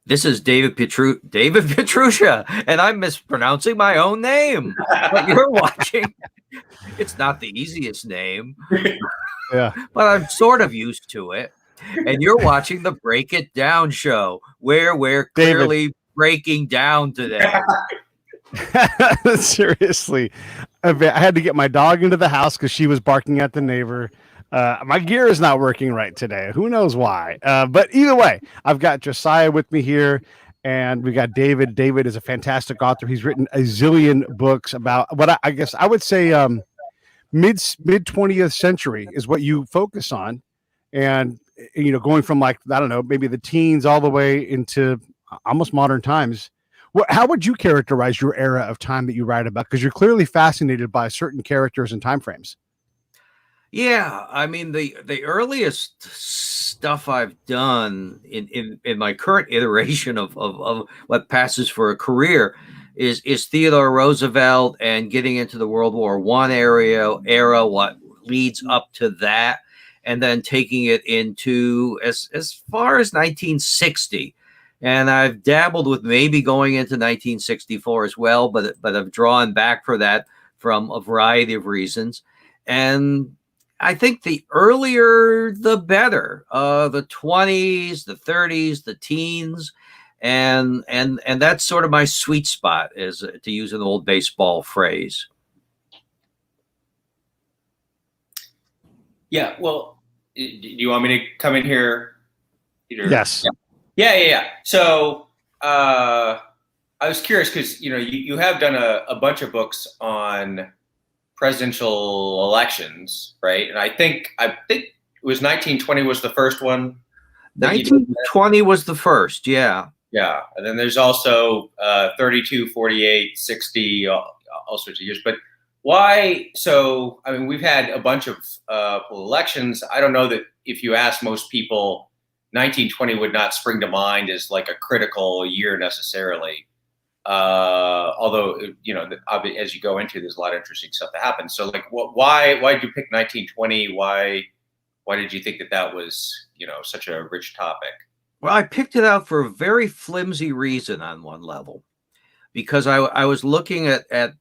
This is David Pietrusza, and I'm mispronouncing my own name. But you're watching. It's not the easiest name, Yeah. but I'm sort of used to it. And you're watching the Break It Down show, where we're clearly breaking down today. Seriously, I had to get my dog into the house because she was barking at the neighbor. My gear is not working right today. Who knows why? But either way, I've got Josiah with me here, and we got David. David is a fantastic author. He's written a zillion books about what I guess I would say mid 20th century is what you focus on, and going from like, I don't know, maybe the teens all the way into almost modern times. How would you characterize your era of time that you write about? Because you're clearly fascinated by certain characters and time frames. Yeah, I mean the earliest stuff I've done in my current iteration of what passes for a career is Theodore Roosevelt and getting into the World War I era, what leads up to that, and then taking it into as far as 1960. And I've dabbled with maybe going into 1964 as well, but I've drawn back for that from a variety of reasons. And I think the earlier, the better. The 20s, the 30s, the teens, and that's sort of my sweet spot, is to use an old baseball phrase. Yeah. Well, do you want me to come in here, Peter? Yes. Yeah. So I was curious because you have done a bunch of books on presidential elections, right? And I think it was 1920 was the first one. 1920 was the first, yeah. Yeah, and then there's also 32, 48, 60, all sorts of years. But why? So, I mean, we've had a bunch of elections. I don't know that if you ask most people, 1920 would not spring to mind as like a critical year necessarily. Although, as you go into, there's a lot of interesting stuff that happens. So, like, why did you pick 1920? Why did you think that was, such a rich topic? Well, I picked it out for a very flimsy reason on one level, because I was looking at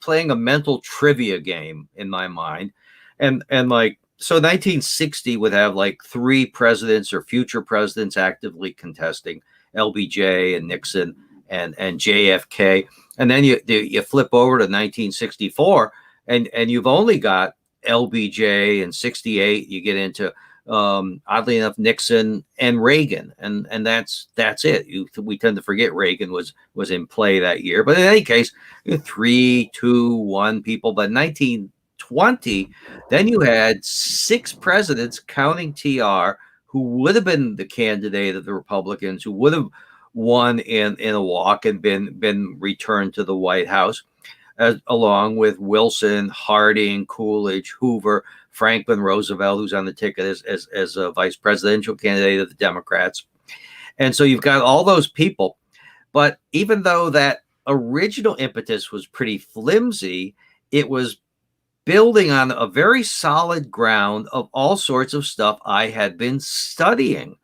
playing a mental trivia game in my mind, and like, so 1960 would have like 3 presidents or future presidents actively contesting, LBJ and Nixon and JFK, and then you flip over to 1964, and you've only got LBJ, and 68 you get into oddly enough Nixon and Reagan, and that's it. We tend to forget Reagan was in play that year, but in any case, 3, 2, 1 people. But 1920, then you had 6 presidents, counting TR, who would have been the candidate of the Republicans, who would have won in a walk and been returned to the White House, along with Wilson, Harding, Coolidge, Hoover, Franklin Roosevelt, who's on the ticket as a vice presidential candidate of the Democrats. And so you've got all those people. But even though that original impetus was pretty flimsy, it was building on a very solid ground of all sorts of stuff I had been studying.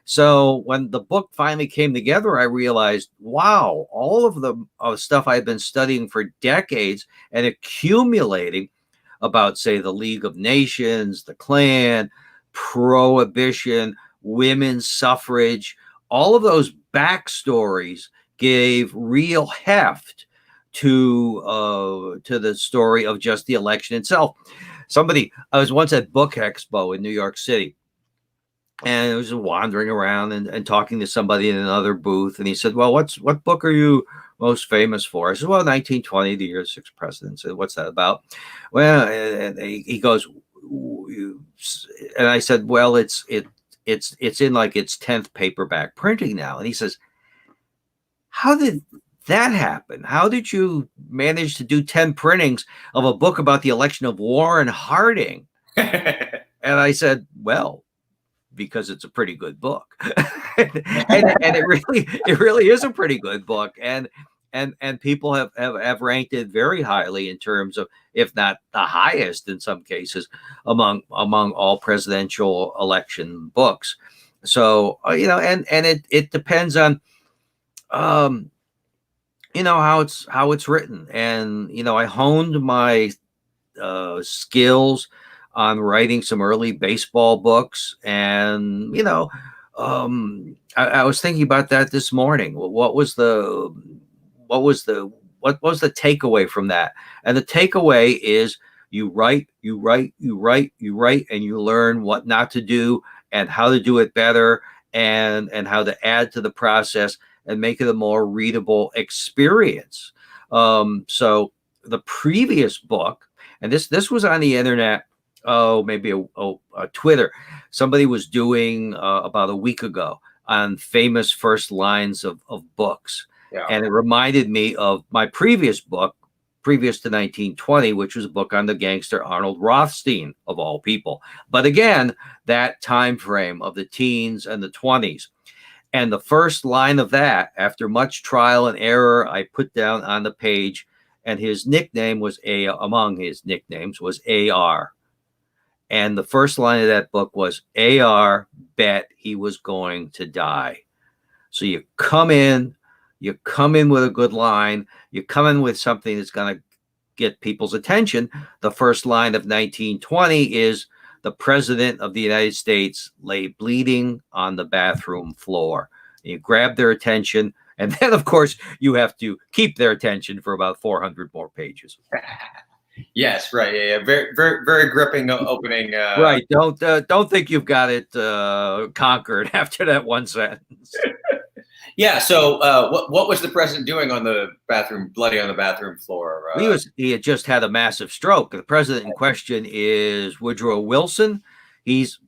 So when the book finally came together, I realized, wow, all of the stuff I've been studying for decades and accumulating about, say, the League of Nations, the Klan, prohibition, women's suffrage, all of those backstories gave real heft to the story of just the election itself. I was once at Book Expo in New York City, and I was wandering around and talking to somebody in another booth, and he said, well, what book are you most famous for? I said, well, 1920, the year of 6 presidents. And what's that about? Well, and he goes, and I said, well, it's in like its 10th paperback printing now. And he says, how did that happen? How did you manage to do 10 printings of a book about the election of Warren Harding? And I said, well, because it's a pretty good book. and it really is a pretty good book. And people have ranked it very highly in terms of, if not the highest in some cases, among all presidential election books. So and it depends on how it's written. And I honed my skills on writing some early baseball books. And I was thinking about that this morning. What was the takeaway from that? And the takeaway is you write, and you learn what not to do and how to do it better, and how to add to the process and make it a more readable experience. So the previous book, and this was on the internet, maybe a Twitter, somebody was doing about a week ago on famous first lines of books. Yeah. And it reminded me of my previous book, previous to 1920, which was a book on the gangster Arnold Rothstein, of all people. But again, that time frame of the teens and the 20s. And the first line of that, after much trial and error, I put down on the page, and his nickname was among his nicknames was AR. And the first line of that book was, AR bet he was going to die. So you come in with a good line, you come in with something that's going to get people's attention. The first line of 1920 is, the president of the United States lay bleeding on the bathroom floor. You grab their attention, and then, of course, you have to keep their attention for about 400 more pages. Yes, right. Yeah. Very, very, very gripping opening. Right. Don't think you've got it conquered after that one sentence. Yeah. So, what was the president doing on the bathroom, bloody on the bathroom floor? He had just had a massive stroke. The president in question is Woodrow Wilson. He's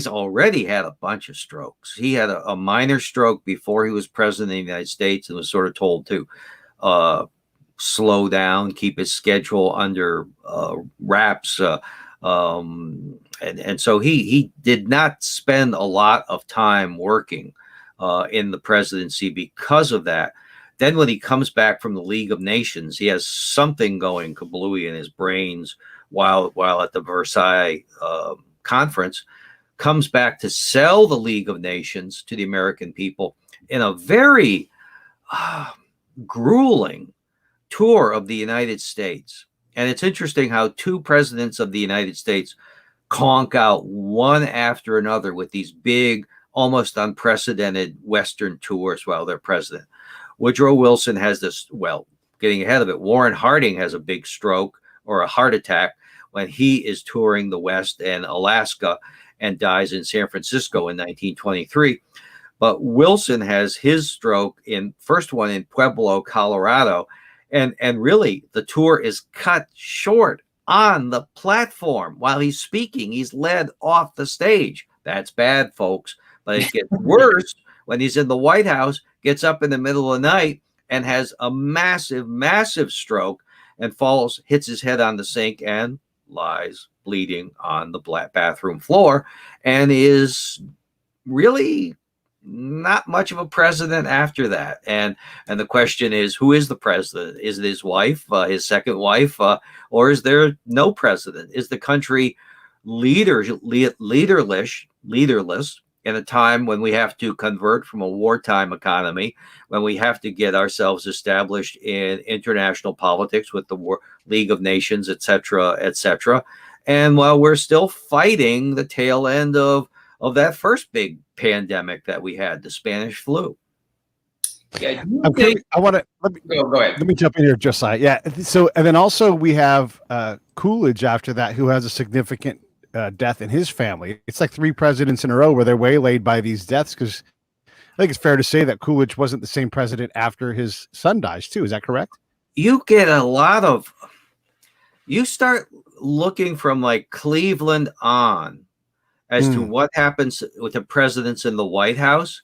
already had a bunch of strokes. He had a minor stroke before he was president of the United States, and was sort of told to slow down, keep his schedule under wraps. And so he did not spend a lot of time working in the presidency because of that. Then when he comes back from the League of Nations, he has something going kablooey in his brains while at the Versailles conference, comes back to sell the League of Nations to the American people in a very grueling tour of the United States. And it's interesting how two presidents of the United States conk out one after another with these big, almost unprecedented Western tours while they're president. Woodrow Wilson has this, getting ahead of it, Warren Harding has a big stroke or a heart attack when he is touring the West and Alaska, and dies in San Francisco in 1923. But Wilson has his stroke first one in Pueblo, Colorado. And really, the tour is cut short on the platform while he's speaking. He's led off the stage. That's bad, folks. But it gets worse when he's in the White House, gets up in the middle of the night and has a massive, massive stroke and falls, hits his head on the sink, and lies bleeding on the bathroom floor, and is really not much of a president after that. And the question is, who is the president? Is it his wife, his second wife, or is there no president? Is the country leaderless in a time when we have to convert from a wartime economy, when we have to get ourselves established in international politics with the League of Nations, et cetera, and while we're still fighting the tail end of that first big pandemic that we had, the Spanish flu? Yeah, go ahead. Let me jump in here, Josiah. Yeah. So, and then also we have Coolidge after that, who has a significant death in his family. It's like 3 presidents in a row where they're waylaid by these deaths, because I think it's fair to say that Coolidge wasn't the same president after his son dies too. Is that correct? You get a lot of, you start looking from like Cleveland on as to what happens with the presidents in the White House.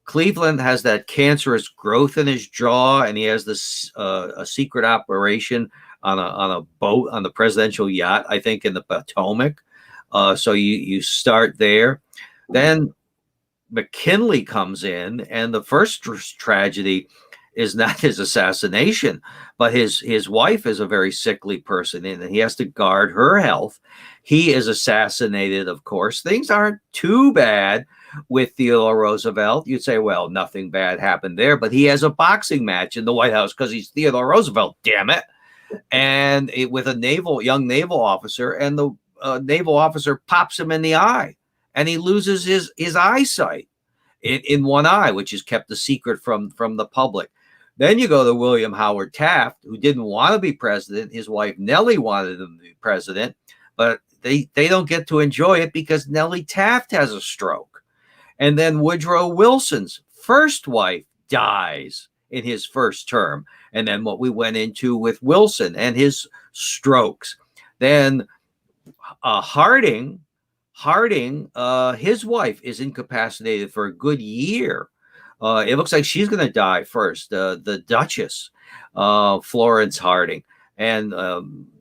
Cleveland has that cancerous growth in his jaw, and he has this a secret operation on a boat on the presidential yacht, I think, in the Potomac. So you start there. Then McKinley comes in, and the first tragedy is not his assassination, but his wife is a very sickly person, and he has to guard her health. He is assassinated, of course. Things aren't too bad with Theodore Roosevelt. You'd say, well, nothing bad happened there, but he has a boxing match in the White House because he's Theodore Roosevelt, damn it. And with a young naval officer, and the naval officer pops him in the eye, and he loses his eyesight in one eye, which is kept a secret from the public. Then you go to William Howard Taft, who didn't want to be president. His wife Nellie wanted him to be president, but they don't get to enjoy it because Nellie Taft has a stroke. And then Woodrow Wilson's first wife dies in his first term. And then what we went into with Wilson and his strokes. Then Harding, his wife is incapacitated for a good year. It looks like she's going to die first, the Duchess, Florence Harding. And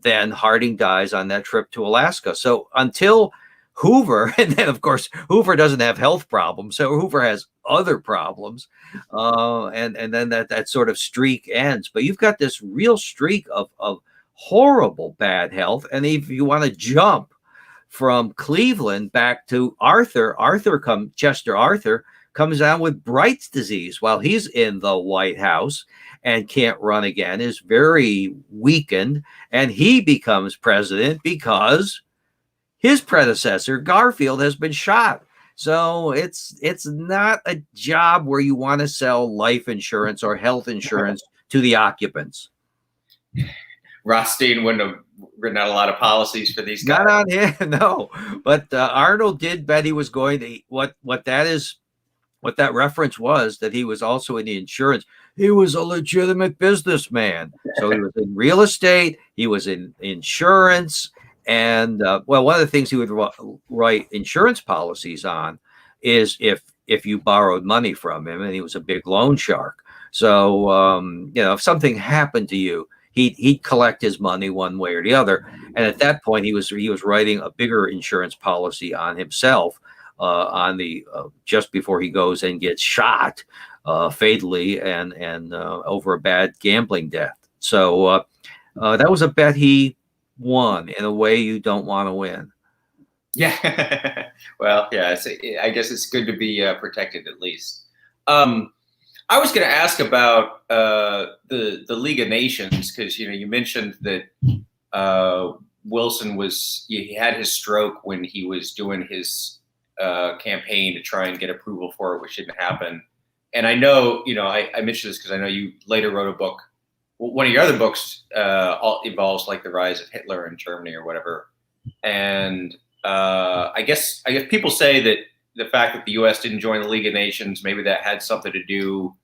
then Harding dies on that trip to Alaska. So until Hoover, and then of course Hoover doesn't have health problems, so Hoover has other problems, and then that sort of streak ends. But you've got this real streak of horrible bad health. And if you want to jump from Cleveland back to Chester Arthur comes down with Bright's disease while he's in the White House and can't run again, is very weakened, and he becomes president because his predecessor, Garfield, has been shot. So it's not a job where you want to sell life insurance or health insurance to the occupants. Rothstein wouldn't have written out a lot of policies for these guys. Not on him, no. But Arnold did bet he was going to. What that reference was, that he was also in the insurance. He was a legitimate businessman. So he was in real estate. He was in insurance. And one of the things he would write insurance policies on is if you borrowed money from him, and he was a big loan shark. So if something happened to you, he'd collect his money one way or the other. And at that point, he was writing a bigger insurance policy on himself just before he goes and gets shot fatally and over a bad gambling death. So that was a bet he won in a way you don't want to win. Yeah. Well, yeah, I guess it's good to be protected at least. I was going to ask about the League of Nations, because you mentioned that Wilson he had his stroke when he was doing his campaign to try and get approval for it, which didn't happen. And I know, I mentioned this because I know you later wrote a book. One of your other books involves like the rise of Hitler in Germany or whatever. And I guess people say that the fact that the U.S. didn't join the League of Nations, maybe that had something to do.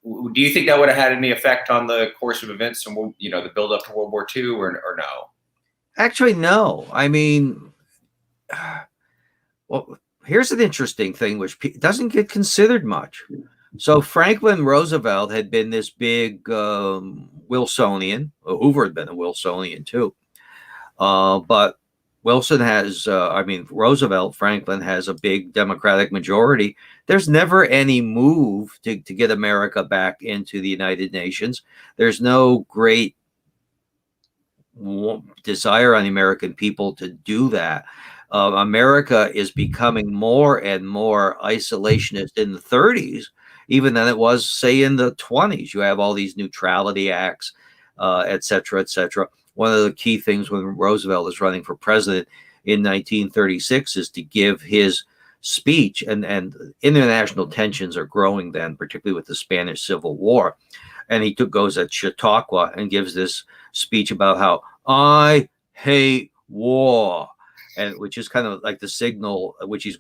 Do you think that would have had any effect on the course of events and the build up to World War II, or no? Actually, no. I mean, here's an interesting thing which doesn't get considered much. So Franklin Roosevelt had been this big Wilsonian. Hoover had been a Wilsonian too. But Wilson Franklin has a big Democratic majority. There's never any move to get America back into the United Nations. There's no great desire on the American people to do that. America is becoming more and more isolationist in the 30s, even than it was, say, in the 20s. You have all these neutrality acts, et cetera, et cetera. One of the key things when Roosevelt is running for president in 1936 is to give his speech, and international tensions are growing then, particularly with the Spanish Civil War. And he goes at Chautauqua and gives this speech about how I hate war, and which is kind of like the signal which he's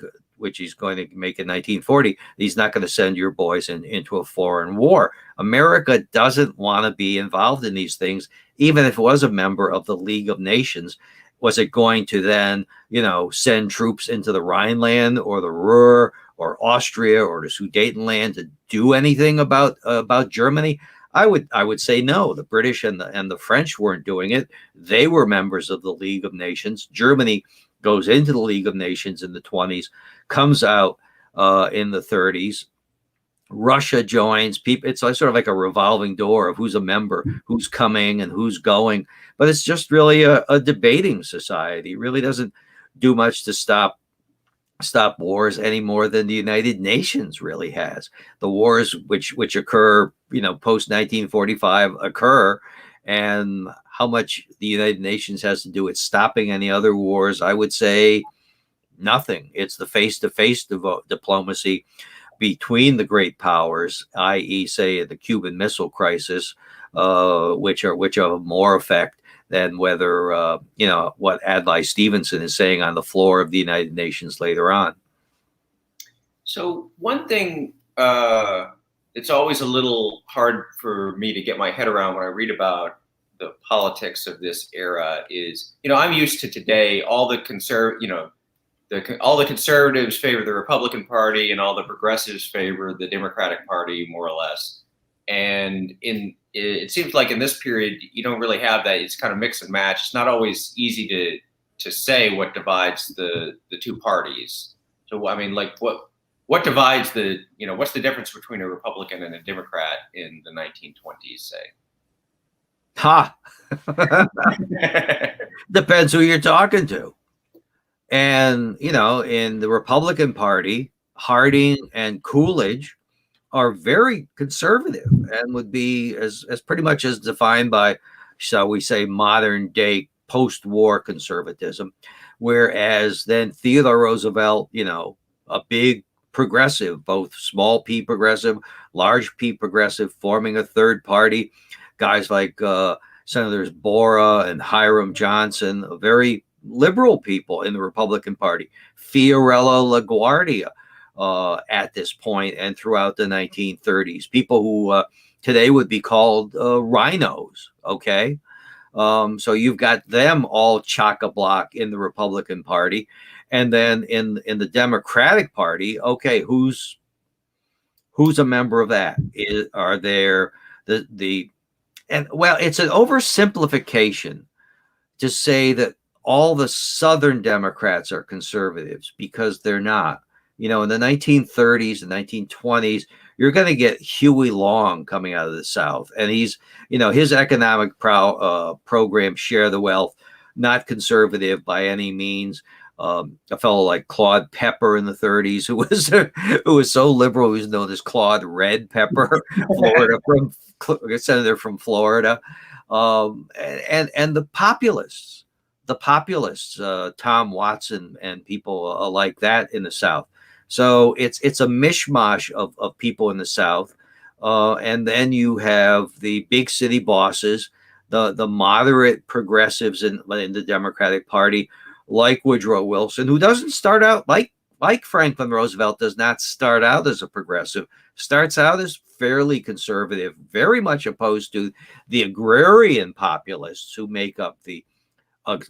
going to make in 1940. He's not going to send your boys into a foreign war. America doesn't want to be involved in these things, even if it was a member of the League of Nations. Was it going to then, send troops into the Rhineland or the Ruhr or Austria or the Sudetenland to do anything about Germany? I would say no. The British and the French weren't doing it. They were members of the League of Nations. Germany goes into the League of Nations in the 20s, comes out in the 30s. Russia joins people. It's like sort of like a revolving door of who's a member, who's coming, and who's going. But it's just really a debating society. It really doesn't do much to stop wars any more than the United Nations really has. The wars which occur, post 1945 occur, and how much the United Nations has to do with stopping any other wars, I would say nothing. It's the face-to-face diplomacy between the great powers, i.e., say the Cuban Missile Crisis, which are of more effect than whether what Adlai Stevenson is saying on the floor of the United Nations later on. So one thing it's always a little hard for me to get my head around when I read about the politics of this era is, I'm used to today all the conservatives favor the Republican Party and all the progressives favor the Democratic Party, more or less. And it seems like in this period, you don't really have that. It's kind of mix and match. It's not always easy to say what divides the two parties. So, I mean, like what divides what's the difference between a Republican and a Democrat in the 1920s, say? Ha! Depends who you're talking to. And, in the Republican Party, Harding and Coolidge are very conservative and would be as pretty much as defined by, shall we say, modern day post-war conservatism. Whereas then Theodore Roosevelt, a big progressive, both small p progressive, large p progressive, forming a third party. Guys like Senators Borah and Hiram Johnson, very liberal people in the Republican Party. Fiorello LaGuardia at this point and throughout the 1930s. People who today would be called rhinos, okay? So you've got them all chock-a-block in the Republican Party. And then in the Democratic Party, okay, who's a member of that? Are there it's an oversimplification to say that all the Southern Democrats are conservatives, because they're not. In the 1930s and 1920s, you're going to get Huey Long coming out of the South, and he's, his economic program, Share the Wealth, not conservative by any means. A fellow like Claude Pepper in the 30s, who was so liberal, he was known as Claude Red Pepper, senator from Florida, and the populists, Tom Watson and people like that in the South. So it's a mishmash of people in the South, and then you have the big city bosses, the moderate progressives in the Democratic Party, like Woodrow Wilson, who doesn't start out like Franklin Roosevelt, does not start out as a progressive, starts out as fairly conservative, very much opposed to the agrarian populists who make up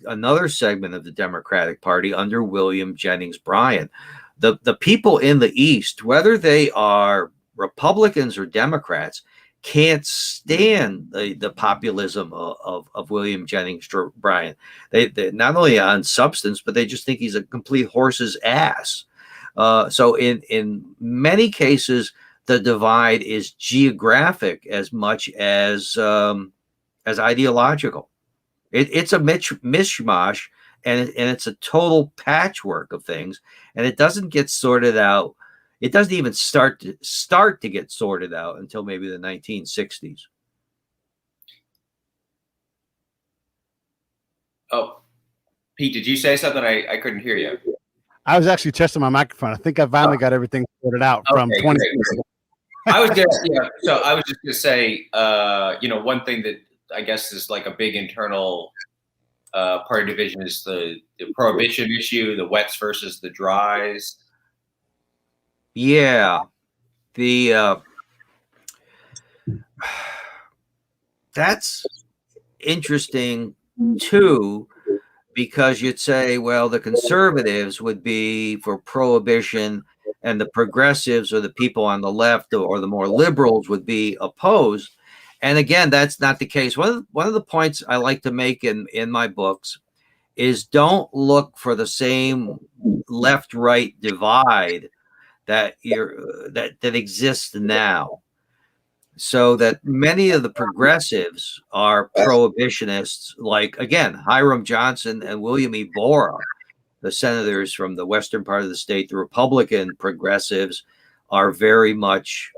another segment of the Democratic Party under William Jennings Bryan. The people in the East, whether they are Republicans or Democrats, can't stand the populism of William Jennings Bryan. They not only on substance, but they just think he's a complete horse's ass. So in many cases, the divide is geographic as much as ideological. It's a mishmash, and it's a total patchwork of things, and it doesn't get sorted out. It doesn't even start to get sorted out until maybe the 1960s. Oh, Pete, did you say something? I couldn't hear you. I was actually testing my microphone. I think I finally got everything sorted out from 20. I was just going to say, one thing that I guess is like a big internal party division is the prohibition issue, the wets versus the dries. Yeah, that's interesting too, because you'd say, well, the conservatives would be for prohibition, and the progressives or the people on the left or the more liberals would be opposed. And again, that's not the case. One of the points I like to make in my books is don't look for the same left-right divide that that exists now. So that many of the progressives are prohibitionists, like, again, Hiram Johnson and William E. Borah, the senators from the western part of the state. The Republican progressives are very much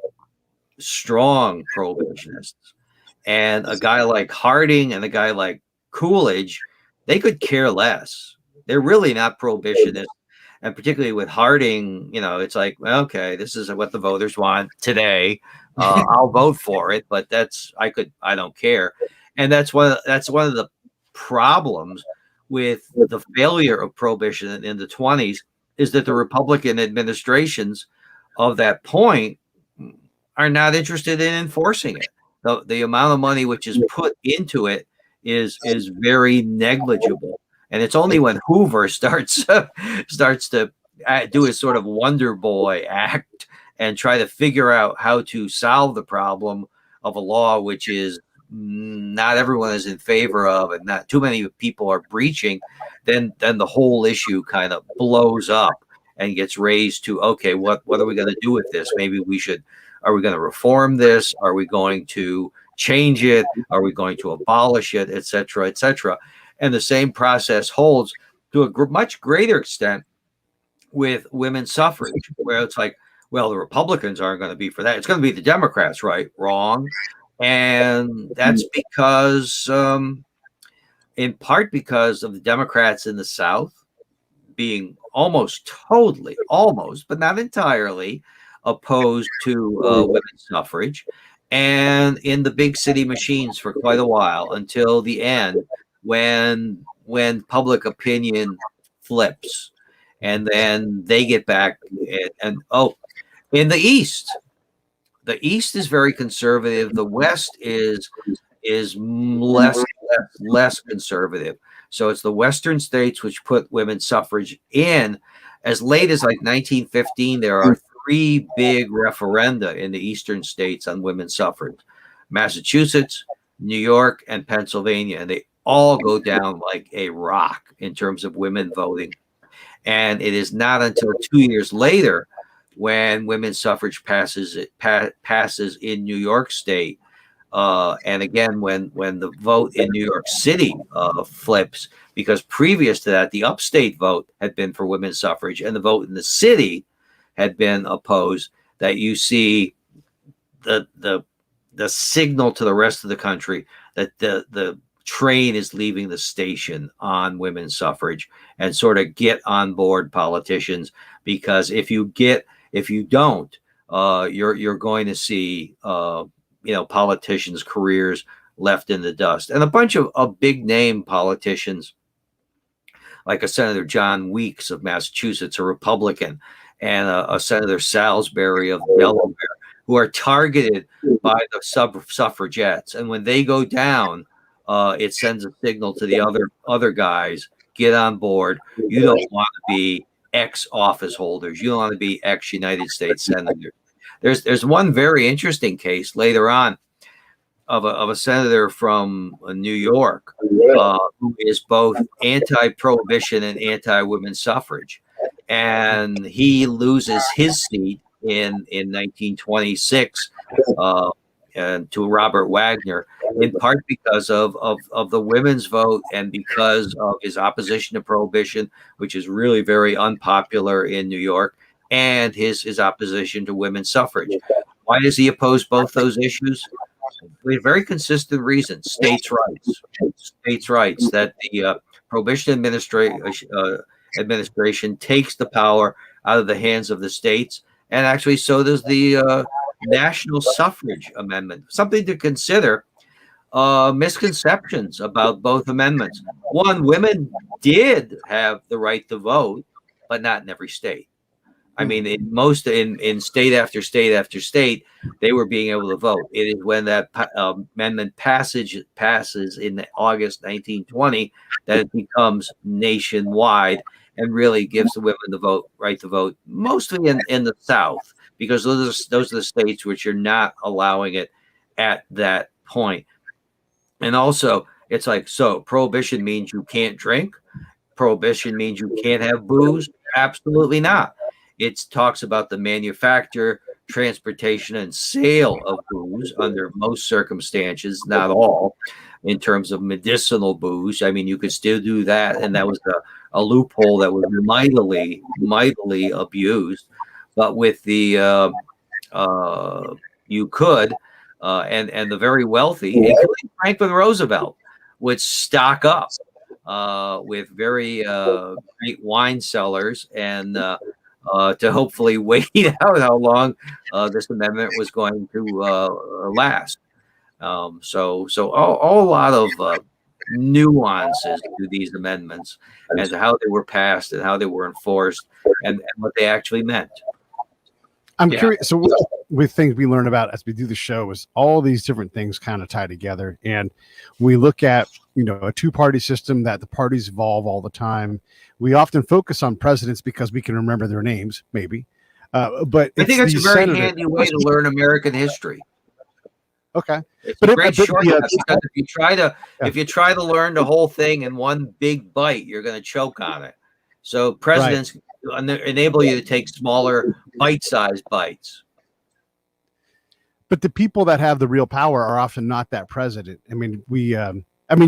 strong prohibitionists. And a guy like Harding and a guy like Coolidge, they could care less. They're really not prohibitionists. And particularly with Harding, it's like, okay, this is what the voters want today. I'll vote for it, but I don't care. And that's one of the problems with the failure of prohibition in the 20s, is that the Republican administrations of that point are not interested in enforcing it. The amount of money which is put into it is very negligible. And it's only when Hoover starts to do his sort of Wonder Boy act and try to figure out how to solve the problem of a law which is not everyone is in favor of and not too many people are breaching, then the whole issue kind of blows up and gets raised to, okay, what are we going to do with this? Maybe are we going to reform this? Are we going to change it? Are we going to abolish it, et cetera, et cetera? And the same process holds to a much greater extent with women's suffrage, where it's like, well, the Republicans aren't going to be for that. It's going to be the Democrats, right? Wrong. And that's because, in part because of the Democrats in the South being almost, but not entirely, opposed to women's suffrage, and in the big city machines for quite a while, until the end, when public opinion flips, and then they get back in the East is very conservative. The West is less conservative. So it's the Western states which put women's suffrage in. As late as like 1915, there are 3 big referenda in the Eastern states on women's suffrage: Massachusetts, New York, and Pennsylvania. And they all go down like a rock in terms of women voting. And it is not until 2 years later, when women's suffrage passes in New York State, and again when the vote in New York City flips, because previous to that the upstate vote had been for women's suffrage and the vote in the city had been opposed, that you see the signal to the rest of the country that the train is leaving the station on women's suffrage, and sort of get on board politicians, because if you don't, you're going to see politicians' careers left in the dust. And a bunch of big name politicians, like a Senator John Weeks of Massachusetts, a Republican, and a Senator Salisbury of Delaware, who are targeted by the suffragettes. And when they go down, it sends a signal to the other guys: get on board. You don't want to be ex-office holders. You don't want to be ex-United States senators. There's one very interesting case later on of a senator from New York who is both anti-prohibition and anti-women's suffrage, and he loses his seat in 1926 and to Robert Wagner, in part because of the women's vote and because of his opposition to prohibition, which is really very unpopular in New York, and his opposition to women's suffrage. Why does he oppose both those issues? With very consistent reasons: states' rights. That the prohibition administration takes the power out of the hands of the states, and actually so does the national suffrage amendment. Something to consider. Misconceptions about both amendments. One, women did have the right to vote, but not in every state. I mean, in state after state after state, they were being able to vote. It is when that amendment passes in August 1920 that it becomes nationwide and really gives the women the right to vote, mostly in the South, because those are the states which are not allowing it at that point. And also, it's like, so prohibition means you can't drink? Prohibition means you can't have booze? Absolutely not. It talks about the manufacture, transportation, and sale of booze under most circumstances, not all, in terms of medicinal booze. I mean, you could still do that, and that was a loophole that was mightily abused. But with the you could, and the very wealthy, including Franklin Roosevelt, would stock up with very great wine cellars and to hopefully wait out how long this amendment was going to last. So a lot of nuances to these amendments as to how they were passed and how they were enforced and what they actually meant. I'm curious. So with things we learn about as we do the show is all these different things kind of tie together. And we look at, a two-party system that the parties evolve all the time. We often focus on presidents because we can remember their names, maybe. But I think it's a very handy way to learn American history. Okay. It's a great shortcut because if you try to learn the whole thing in one big bite, you're going to choke on it. So presidents enable you to take smaller bite-sized bites. But the people that have the real power are often not that president. I mean,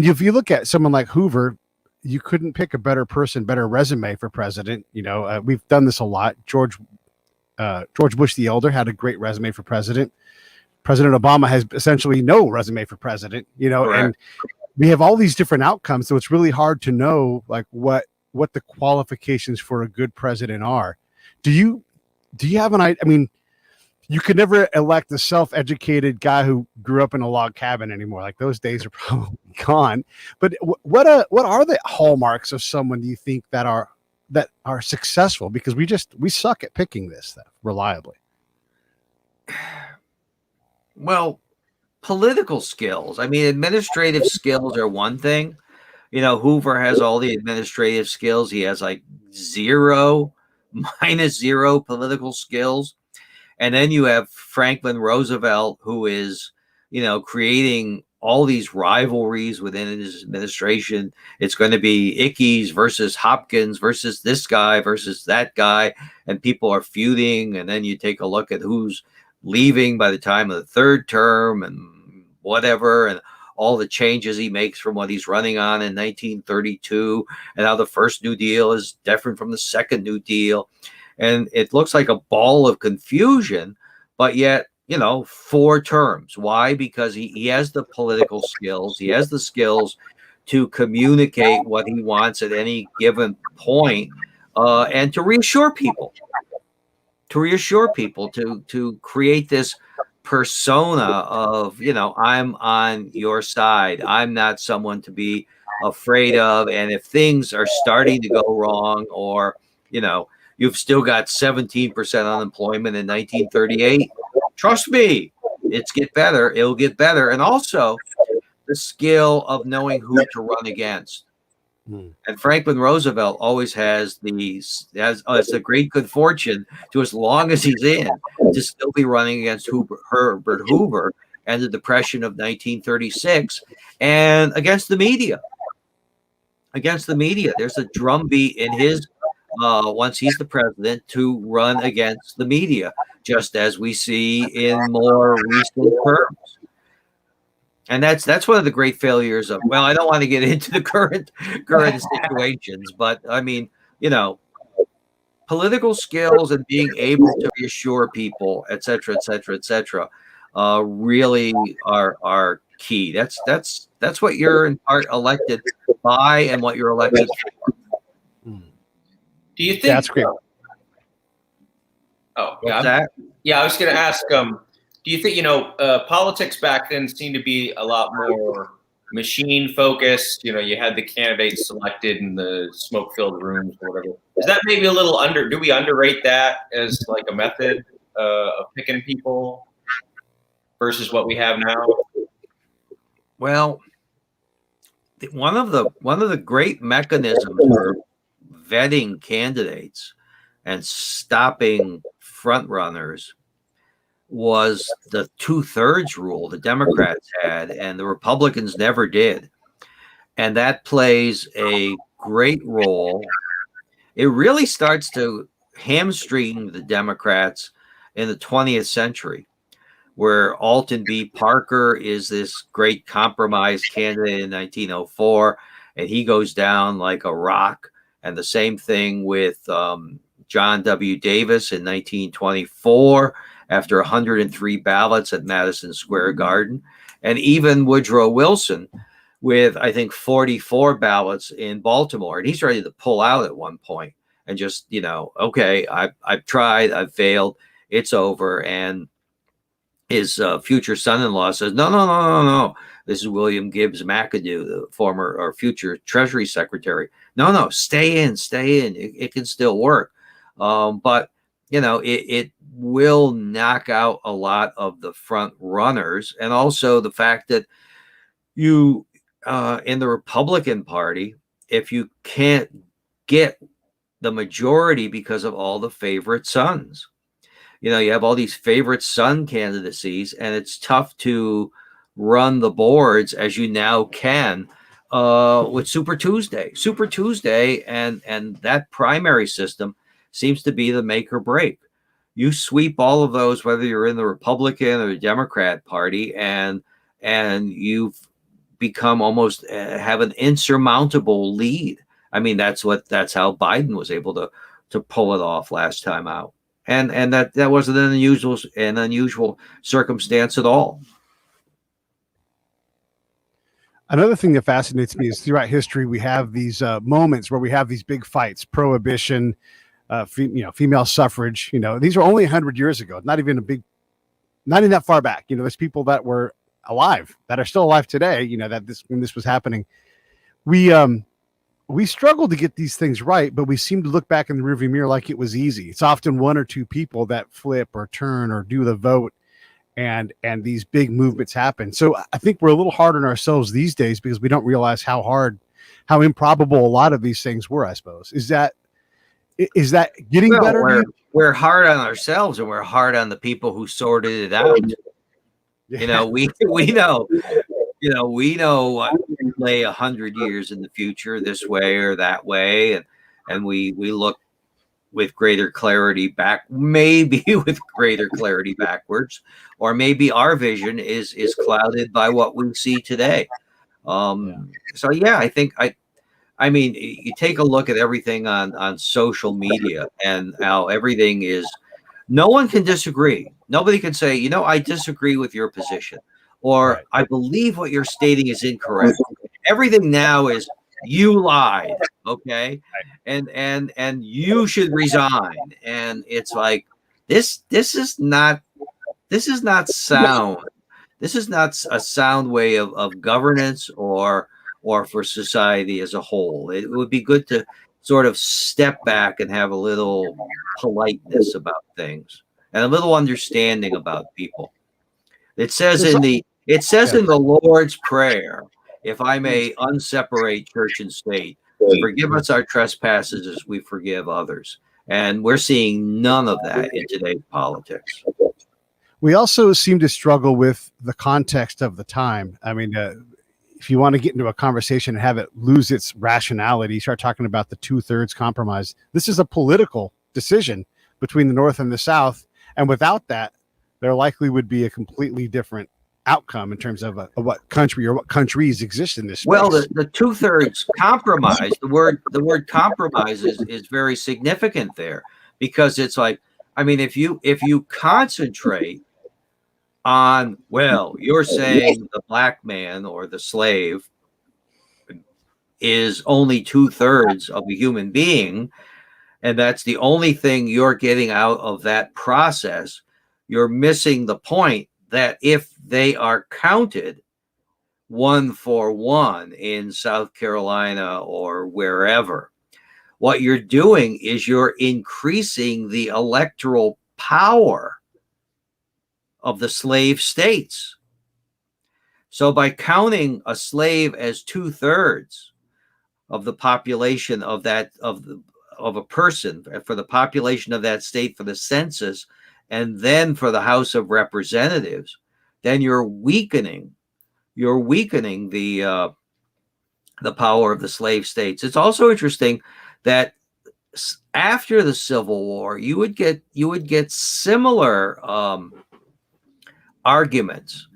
if you look at someone like Hoover, you couldn't pick a better person, better resume for president. We've done this a lot. George Bush the Elder had a great resume for president. President Obama has essentially no resume for president, and we have all these different outcomes. So it's really hard to know like what the qualifications for a good president are. Do you have an idea? I mean, you could never elect a self-educated guy who grew up in a log cabin anymore. Like those days are probably gone. But what are the hallmarks of someone do you think that are successful? Because we suck at picking this stuff reliably. Well, political skills. I mean, administrative skills are one thing. Hoover has all the administrative skills. He has like minus zero political skills. And then you have Franklin Roosevelt, who is, creating all these rivalries within his administration. It's going to be Ickes versus Hopkins versus this guy versus that guy. And people are feuding. And then you take a look at who's leaving by the time of the third term and whatever. And all the changes he makes from what he's running on in 1932 and how the first New Deal is different from the second New Deal. And it looks like a ball of confusion, but yet, 4 terms. Why? Because he has the political skills. He has the skills to communicate what he wants at any given point and to reassure people, to create this persona of, I'm on your side. I'm not someone to be afraid of. And if things are starting to go wrong or, you've still got 17% unemployment in 1938, trust me, it'll get better. And also the skill of knowing who to run against. And Franklin Roosevelt always has a great good fortune to, as long as he's in, to still be running against Herbert Hoover and the Depression of 1936 and against the media. There's a drumbeat in his, once he's the president, to run against the media, just as we see in more recent terms. And that's one of the great failures of, well, I don't want to get into the current situations, but I mean, political skills and being able to reassure people, et cetera, really are key. That's what you're in part elected by and what you're elected for. Do you think that's great? Oh, yeah. Yeah, I was going to ask. Do you think politics back then seemed to be a lot more machine focused? You had the candidates selected in the smoke-filled rooms or whatever. Is that maybe a little do we underrate that as like a method of picking people versus what we have now? Well, one of the great mechanisms for vetting candidates and stopping front runners was the 2/3 rule the Democrats had and the Republicans never did. And that plays a great role. It really starts to hamstringing the Democrats in the 20th century, where Alton B. Parker is this great compromise candidate in 1904, and he goes down like a rock. And the same thing with John W. Davis in 1924 after 103 ballots at Madison Square Garden. And even Woodrow Wilson with, I think, 44 ballots in Baltimore. And he's ready to pull out at one point and just, okay, I've tried, I've failed, it's over. And his future son-in-law says, no. This is William Gibbs McAdoo, the former or future Treasury Secretary. No, stay in. It can still work. But, it will knock out a lot of the front runners. And also the fact that you, in the Republican Party, if you can't get the majority because of all the favorite sons, you have all these favorite son candidacies, and it's tough to run the boards as you now can with Super Tuesday. Super Tuesday and that primary system seems to be the make or break. You sweep all of those, whether you're in the Republican or the Democrat Party, and you've become almost have an insurmountable lead. I mean, that's how Biden was able to pull it off last time out. And that wasn't an unusual circumstance at all. Another thing that fascinates me is throughout history, we have these moments where we have these big fights, prohibition, female suffrage. These are only 100 years ago, not even that far back. There's people that were alive that are still alive today. When this was happening, we struggle to get these things right, but we seem to look back in the rearview mirror like it was easy. It's often one or two people that flip or turn or do the vote, and these big movements happen. So I think we're a little hard on ourselves these days because we don't realize how improbable a lot of these things were, I suppose. Is that getting better? We're hard on ourselves, and we're hard on the people who sorted it out. Yeah. We know. We know what lay 100 years in the future, this way or that way, and we look with greater clarity back, maybe with greater clarity backwards, or maybe our vision is clouded by what we see today. So yeah, I think I mean, you take a look at everything on social media and how everything is. No one can disagree. Nobody can say, I disagree with your position, or Right. I believe what you're stating is incorrect. Everything now is you lied, okay, and you should resign. And it's like this is not sound. This is not a sound way of governance or for society as a whole. It would be good to sort of step back and have a little politeness about things and a little understanding about people. It says in the Lord's Prayer, if I may unseparate church and state, forgive us our trespasses as we forgive others. And we're seeing none of that in today's politics. We also seem to struggle with the context of the time. I mean, if you want to get into a conversation and have it lose its rationality, start talking about the 2/3 compromise. This is a political decision between the North and the South. And without that, there likely would be a completely different outcome in terms of what country or what countries exist in this space. Well, the 2/3 compromise, the word compromise is very significant there, because it's like, I mean, if you concentrate on, well, you're saying the black man or the slave is only 2/3 of a human being, and that's the only thing you're getting out of that process, you're missing the point that if they are counted 1-for-1 in South Carolina or wherever, what you're doing is you're increasing the electoral power of the slave states. So by counting a slave as 2/3 of the population of a person for the population of that state for the census, and then for the House of Representatives, then you're weakening the power of the slave states. It's also interesting that after the Civil War, you would get similar arguments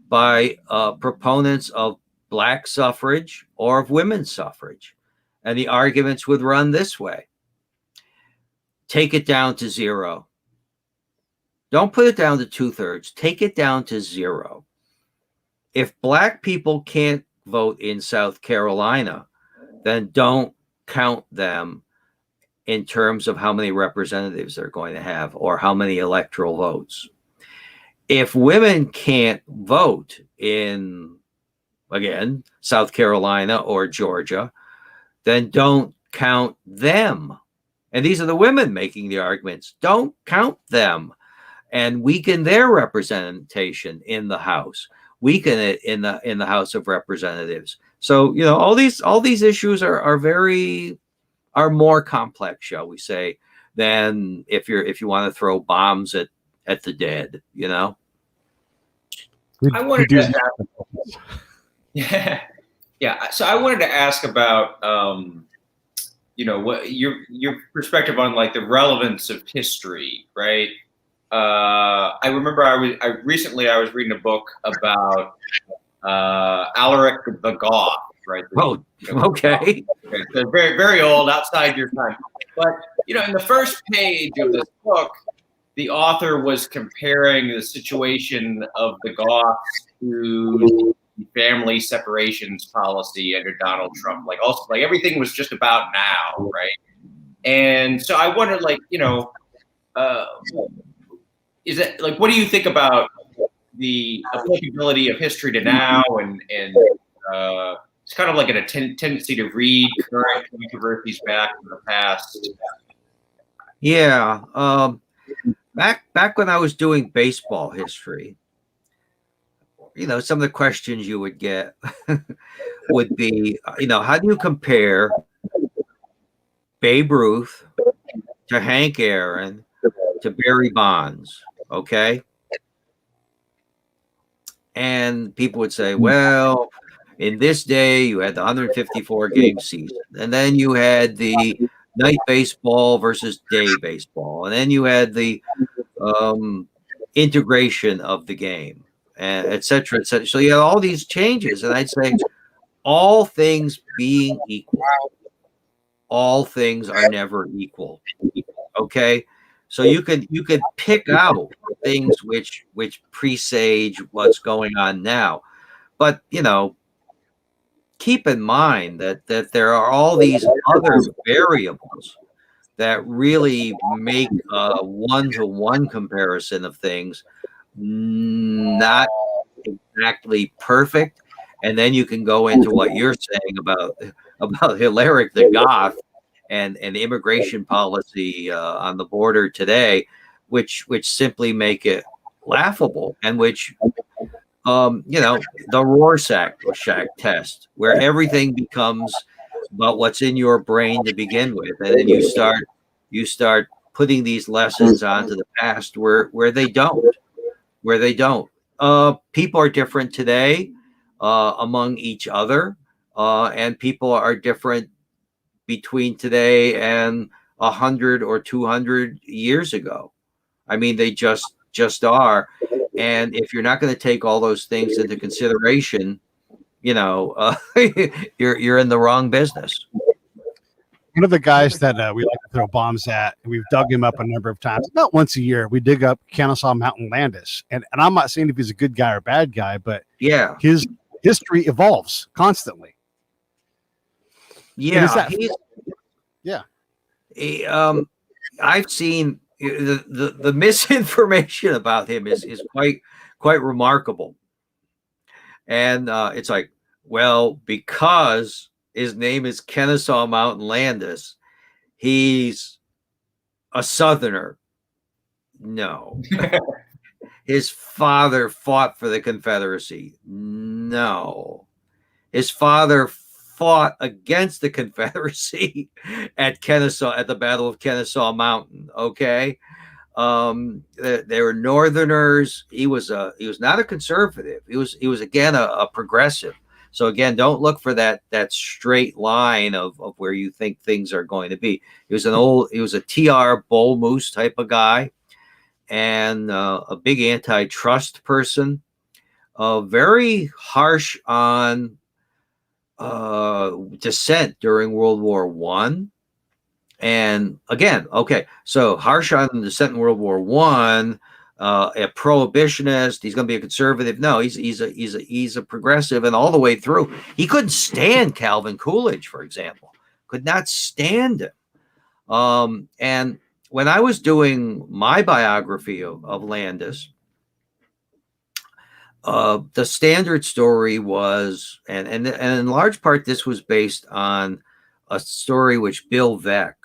by proponents of black suffrage or of women's suffrage, and the arguments would run this way: take it down to zero. Don't put it down to 2/3. Take it down to zero. If black people can't vote in South Carolina, then don't count them in terms of how many representatives they're going to have or how many electoral votes. If women can't vote in, again, South Carolina or Georgia, then don't count them. And these are the women making the arguments. Don't count them and weaken their representation in the House. Weaken it in the House of Representatives. So, you know, all these issues are more complex, shall we say, than if you want to throw bombs at the dead, you know. I wanted to ask, yeah. So I wanted to ask about, you know, what your perspective on like the relevance of history, right? I remember I recently was reading a book about Alaric the Goth, right? Oh, okay. So very, very old, outside your time. But, you know, in the first page of this book, the author was comparing the situation of the Goths to the family separations policy under Donald Trump. Like, also, like, everything was just about now, right? And so I wondered, like, you know, is it like, what do you think about the applicability of history to now, and it's kind of like a tendency to read current controversies back in the past. Yeah, back when I was doing baseball history, you know, some of the questions you would get would be, you know, how do you compare Babe Ruth to Hank Aaron to Barry Bonds? Okay. And people would say, well, in this day, you had the 154 game season, and then you had the night baseball versus day baseball, and then you had the integration of the game, and et cetera, et cetera. So you had all these changes, and I'd say, all things being equal, all things are never equal. Okay. So you could pick out things which presage what's going on now, but you know, keep in mind that there are all these other variables that really make a one-to-one comparison of things not exactly perfect. And then you can go into what you're saying about Alaric the Goth and immigration policy on the border today, which simply make it laughable, and which you know, the Rorschach test, where everything becomes about what's in your brain to begin with, and then you start putting these lessons onto the past where they don't. People are different today among each other, and people are different between today and 100 or 200 years ago. I mean, they just are. And if you're not going to take all those things into consideration, you know, you're in the wrong business. One of the guys that we like to throw bombs at, and we've dug him up a number of times, about once a year, we dig up Kennesaw Mountain Landis. And I'm not saying if he's a good guy or bad guy, but yeah, his history evolves constantly. Yeah, I've seen the misinformation about him is quite remarkable, and it's like, well, because his name is Kennesaw Mountain Landis, he's a Southerner. No. His father fought for the Confederacy. No. His father fought against the Confederacy at the Battle of Kennesaw Mountain. Okay. They were Northerners. He was not a conservative. He was again a progressive. So again, don't look for that straight line of where you think things are going to be. He was a TR bull moose type of guy, and a big antitrust person. Very harsh on dissent during World War One. And again, okay, so harsh on dissent in World War One, a prohibitionist. He's going to be a conservative. No, he's a progressive, and all the way through. He couldn't stand Calvin Coolidge, for example. Could not stand him. And when I was doing my biography of Landis, the standard story was, and in large part, this was based on a story which Bill Veeck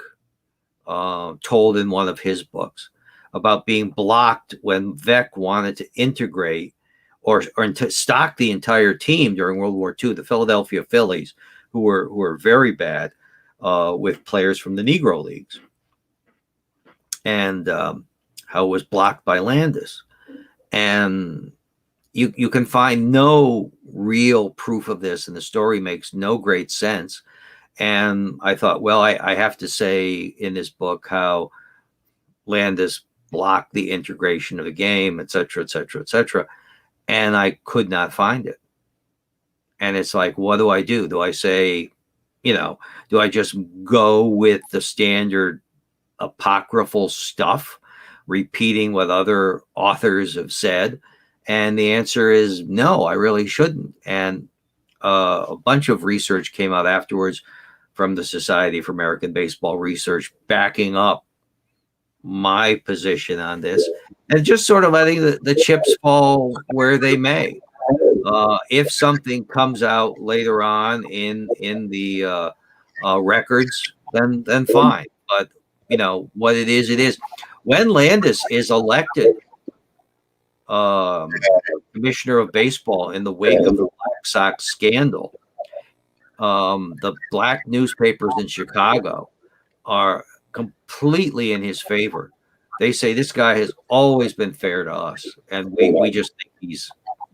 told in one of his books about being blocked when Veeck wanted to integrate or to stock the entire team during World War II, the Philadelphia Phillies, who were very bad with players from the Negro Leagues, and how it was blocked by Landis. And you can find no real proof of this, and the story makes no great sense. And I thought, well, I have to say in this book how Landis blocked the integration of the game, et cetera, et cetera, et cetera. And I could not find it. And it's like, what do I do? Do I say, do I just go with the standard apocryphal stuff, repeating what other authors have said? And the answer is no, I really shouldn't. And a bunch of research came out afterwards from the Society for American Baseball Research backing up my position on this, and just sort of letting the chips fall where they may. If something comes out later on in the records, then fine. But what it is, it is. When Landis is elected commissioner of baseball in the wake of the Black Sox scandal, the black newspapers in Chicago are completely in his favor. They say this guy has always been fair to us, and we just think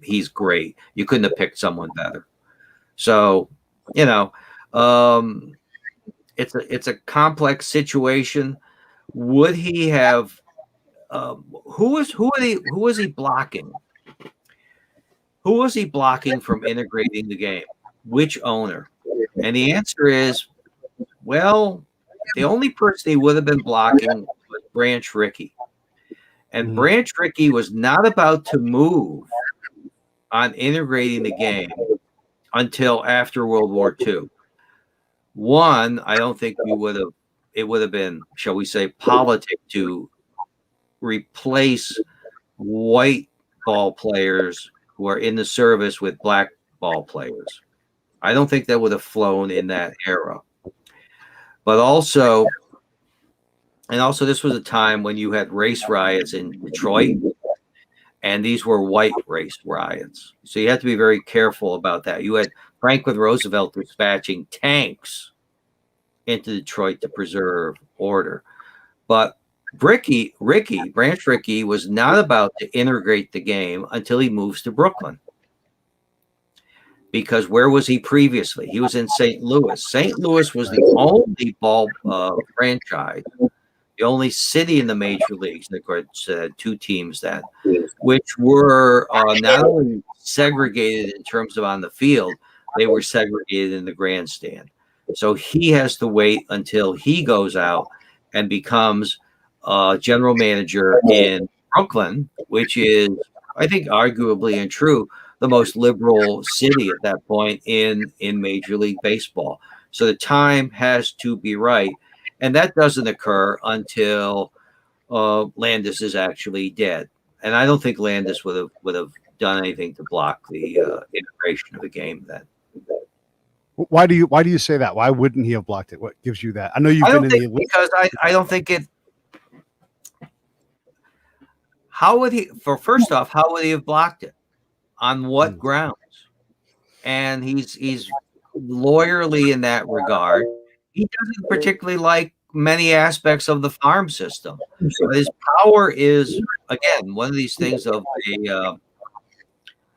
he's great. You couldn't have picked someone better. So, it's a complex situation. Would he have? Who was he blocking? Who was he blocking from integrating the game? Which owner? And the answer is, well, the only person he would have been blocking was Branch Rickey. And Branch Rickey was not about to move on integrating the game until after World War II. One, I don't think it would have been, shall we say, politic to replace white ball players who are in the service with black ball players. I don't think that would have flown in that era. But also this was a time when you had race riots in Detroit, and these were white race riots. So you have to be very careful about that. You had Franklin Roosevelt dispatching tanks into Detroit to preserve order. But Branch Rickey was not about to integrate the game until he moves to Brooklyn. Because where was he previously? He was in St. Louis. St. Louis was the only ball franchise, the only city in the major leagues, and of course had two teams then, which were not only segregated in terms of on the field, they were segregated in the grandstand. So he has to wait until he goes out and becomes general manager in Brooklyn, which is, I think, arguably and true, the most liberal city at that point in Major League Baseball. So the time has to be right. And that doesn't occur until Landis is actually dead. And I don't think Landis would have done anything to block the integration of the game then. Why do you say that? Why wouldn't he have blocked it? What gives you that? I know you've been in the elite. Because I don't think it. How would he? First off, how would he have blocked it? On what grounds? And he's lawyerly in that regard. He doesn't particularly like many aspects of the farm system. But his power is, again, one of these things of a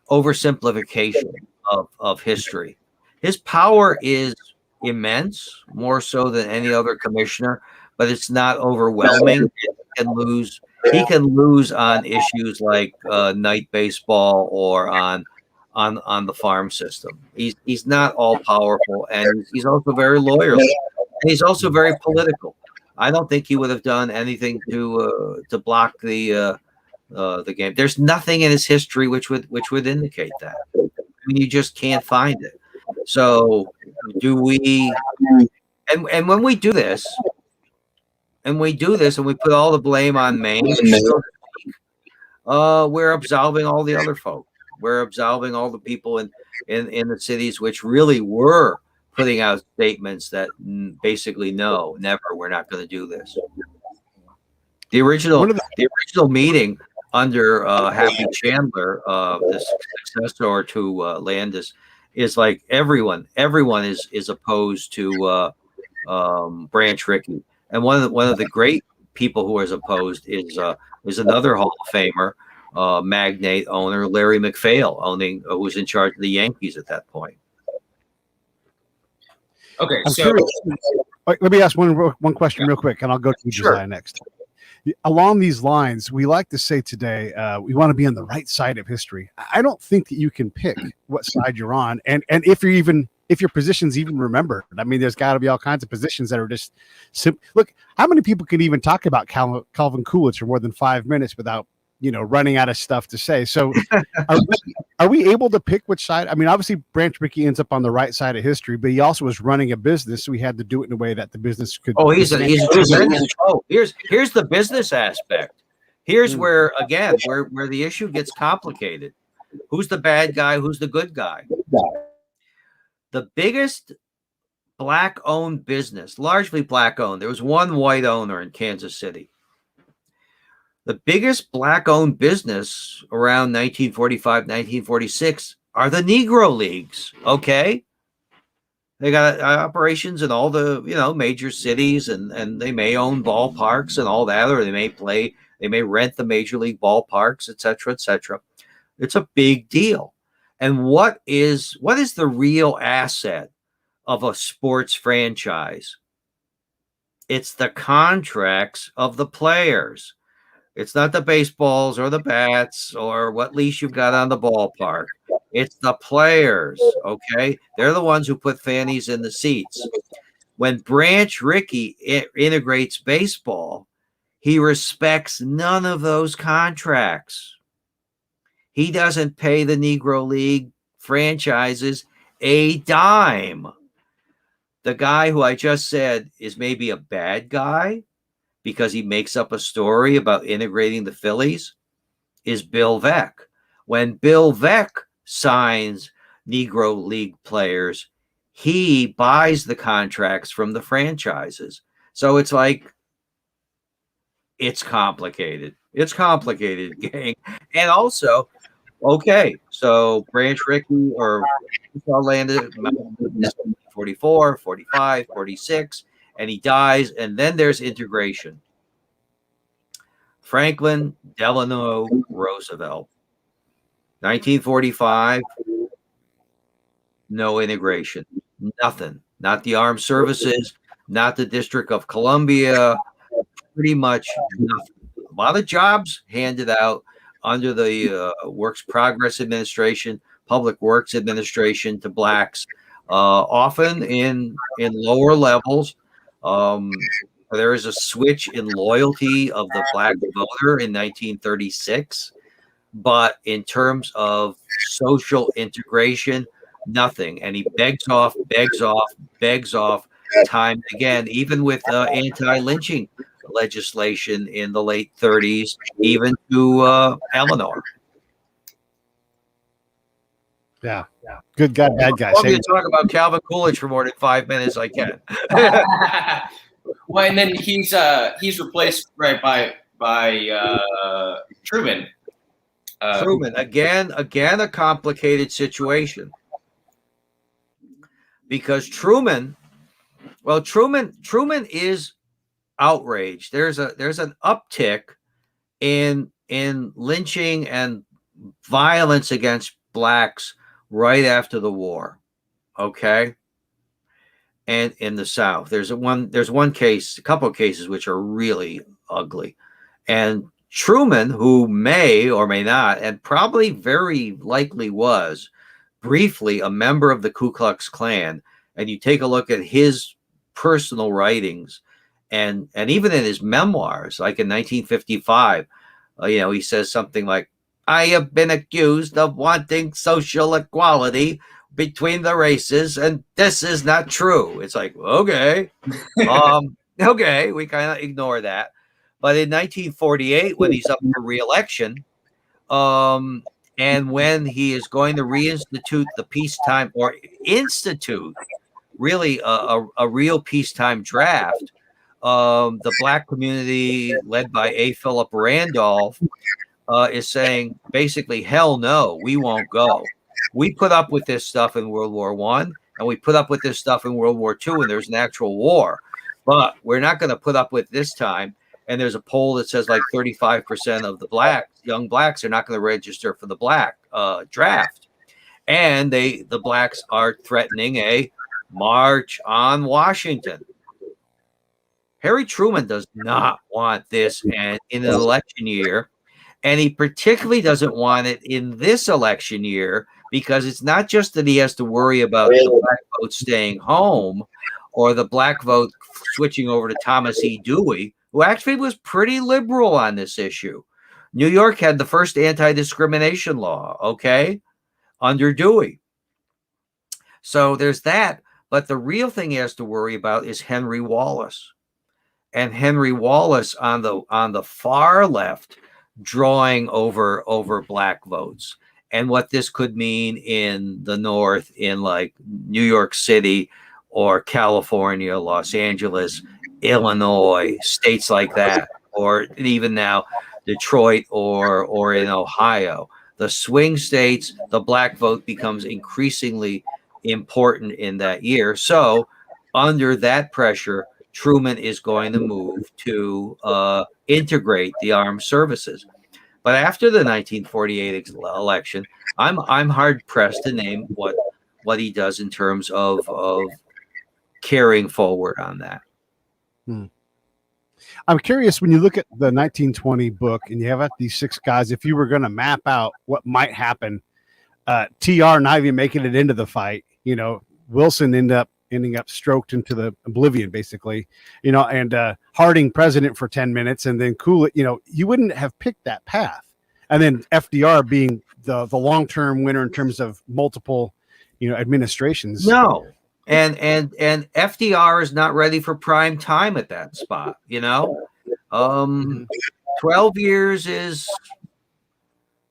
oversimplification of history. His power is immense, more so than any other commissioner, but it's not overwhelming. He can lose on issues like night baseball or on the farm system. He's not all powerful, and he's also very loyal. And he's also very political. I don't think he would have done anything to block the game. There's nothing in his history which would indicate that. I mean, you just can't find it. So, do we? And when we do this, and we put all the blame on Maine, we're absolving all the other folk. We're absolving all the people in the cities which really were putting out statements that basically no, never, we're not going to do this. The original meeting under Happy Chandler, the successor to Landis, is like everyone is opposed to Branch Rickey, and one of the great people who is opposed is another Hall of Famer, magnate owner Larry McPhail, who was in charge of the Yankees at that point. Okay, let me ask one question real quick, and I'll go to Josiah next. Along these lines, we like to say today, we want to be on the right side of history. I don't think that you can pick what side you're on, and if your position's even remembered. I mean, there's got to be all kinds of positions that are just look. How many people can even talk about Calvin Coolidge for more than 5 minutes without running out of stuff to say? So are we able to pick which side? I mean, obviously Branch Rickey ends up on the right side of history, but he also was running a business, so we had to do it in a way that the business could. Oh, he's a tremendous. Oh, here's the business aspect. Here's where the issue gets complicated. Who's the bad guy? Who's the good guy? The biggest black-owned business, largely black-owned. There was one white owner in Kansas City. The biggest black-owned business around 1945, 1946 are the Negro Leagues, okay? They got operations in all the, major cities, and they may own ballparks and all that, or they may rent the major league ballparks, et cetera, et cetera. It's a big deal. And what is the real asset of a sports franchise? It's the contracts of the players. It's not the baseballs or the bats or what leash you've got on the ballpark. It's the players, okay? They're the ones who put fannies in the seats. When Branch Rickey integrates baseball, he respects none of those contracts. He doesn't pay the Negro League franchises a dime. The guy who I just said is maybe a bad guy because he makes up a story about integrating the Phillies is Bill Veeck. When Bill Veeck signs Negro League players, he buys the contracts from the franchises. So it's like, it's complicated. It's complicated, gang. And also, okay, so Branch Rickey or landed 44, 45, 46, and he dies, and then there's integration. Franklin Delano Roosevelt, 1945, no integration, nothing. Not the armed services, not the District of Columbia, pretty much nothing. A lot of jobs handed out under the Works Progress Administration, Public Works Administration to blacks, often in lower levels. There is a switch in loyalty of the black voter in 1936, but in terms of social integration, nothing. And he begs off time and again, even with anti-lynching legislation in the late 30s, even to Eleanor. Yeah. Good guy, bad guy. I'm going to talk about Calvin Coolidge for more than 5 minutes. I can. Well, and then he's replaced by Truman. Truman again, a complicated situation because Truman is outraged. There's an uptick in lynching and violence against blacks right after the war. Okay. And in the South, there's one case, a couple of cases which are really ugly. And Truman, who may or may not, and probably very likely was briefly a member of the Ku Klux Klan, and you take a look at his personal writings, and even in his memoirs, like in 1955, he says something like, "I have been accused of wanting social equality between the races, and this is not true." It's like, okay, okay, we kind of ignore that. But in 1948, when he's up for re-election, and when he is going to reinstitute the peacetime, or institute really a real peacetime draft, the black community led by A. Philip Randolph is saying basically, hell no, we won't go. We put up with this stuff in World War I, and we put up with this stuff in World War II, and there's an actual war. But we're not going to put up with this time. And there's a poll that says like 35% of the young blacks are not going to register for the black draft. And the blacks are threatening a march on Washington. Harry Truman does not want this in an election year. And he particularly doesn't want it in this election year, because it's not just that he has to worry about the black vote staying home or the black vote switching over to Thomas E. Dewey, who actually was pretty liberal on this issue. New York had the first anti-discrimination law, okay, under Dewey. So there's that. But the real thing he has to worry about is Henry Wallace. And Henry Wallace on the far left, drawing over black votes, and what this could mean in the North, in like New York City or California, Los Angeles, Illinois, states like that, or even now Detroit or in Ohio. The swing states, the black vote becomes increasingly important in that year. So under that pressure, Truman is going to move to integrate the armed services. But after the 1948 election, I'm hard pressed to name what he does in terms of carrying forward on that. I'm curious, when you look at the 1920 book and you have these six guys, if you were going to map out what might happen, TR not even making it into the fight, Wilson ending up stroked into the oblivion, basically, and Harding president for 10 minutes, and then Coolidge, you wouldn't have picked that path. And then FDR being the long-term winner in terms of multiple, administrations. No. And FDR is not ready for prime time at that spot, 12 years is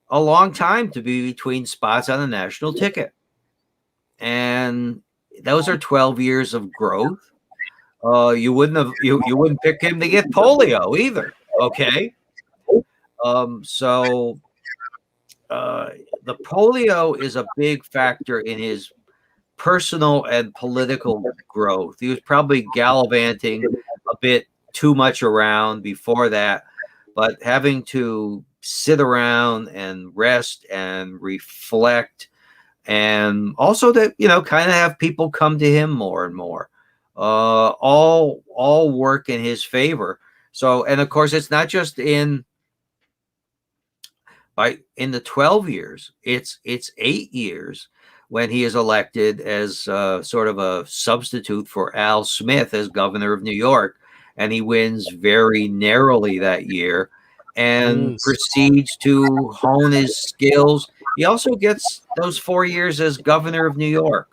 a long time to be between spots on a national ticket. And those are 12 years of growth. You wouldn't pick him to get polio either. Okay. So the polio is a big factor in his personal and political growth. He was probably gallivanting a bit too much around before that, but having to sit around and rest and reflect, and also that, kind of have people come to him more and more, all work in his favor. So, and of course, it's not just in the 12 years, it's 8 years when he is elected as sort of a substitute for Al Smith as governor of New York. And he wins very narrowly that year and proceeds to hone his skills. He also gets those 4 years as governor of New York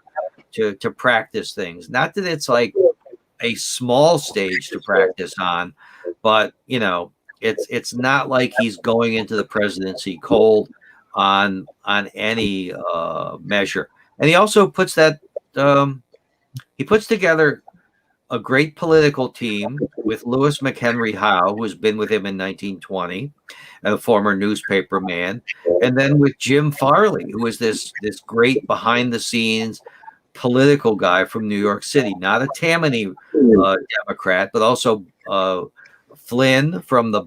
to practice things. Not that it's like a small stage to practice on, but, it's not like he's going into the presidency cold on any measure. And he also puts he puts together a great political team with Lewis McHenry Howe, who has been with him in 1920, a former newspaper man, and then with Jim Farley, who is this great behind the scenes political guy from New York City, not a Tammany Democrat, but also Flynn from the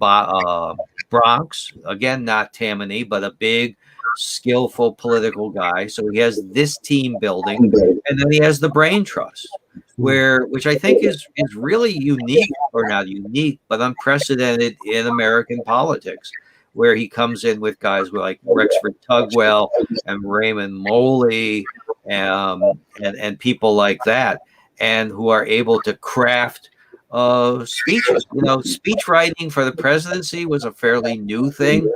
Bronx, again, not Tammany, but a big skillful political guy. So he has this team building, and then he has the brain trust, which I think is really unique, or not unique, but unprecedented in American politics, where he comes in with guys like Rexford Tugwell and Raymond Moley, and people like that, and who are able to craft speeches. Speech writing for the presidency was a fairly new thing.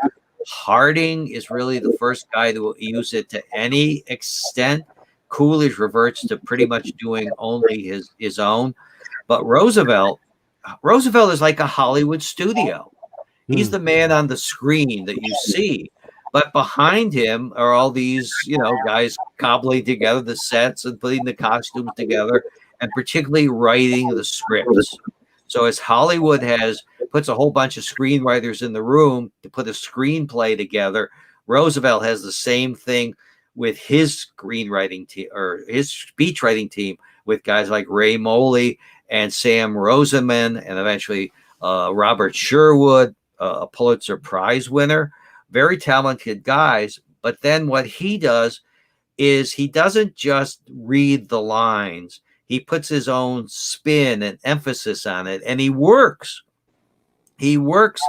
Harding is really the first guy to use it to any extent. Coolidge reverts to pretty much doing only his own. But Roosevelt is like a Hollywood studio. He's the man on the screen that you see. But behind him are all these, guys cobbling together the sets and putting the costumes together, and particularly writing the scripts. So as Hollywood puts a whole bunch of screenwriters in the room to put a screenplay together, Roosevelt has the same thing with his screenwriting team, or his speech writing team, with guys like Ray Moley and Sam Roseman, and eventually Robert Sherwood, a Pulitzer Prize winner. Very talented guys. But then what he does is he doesn't just read the lines. He puts his own spin and emphasis on it, and he works. He works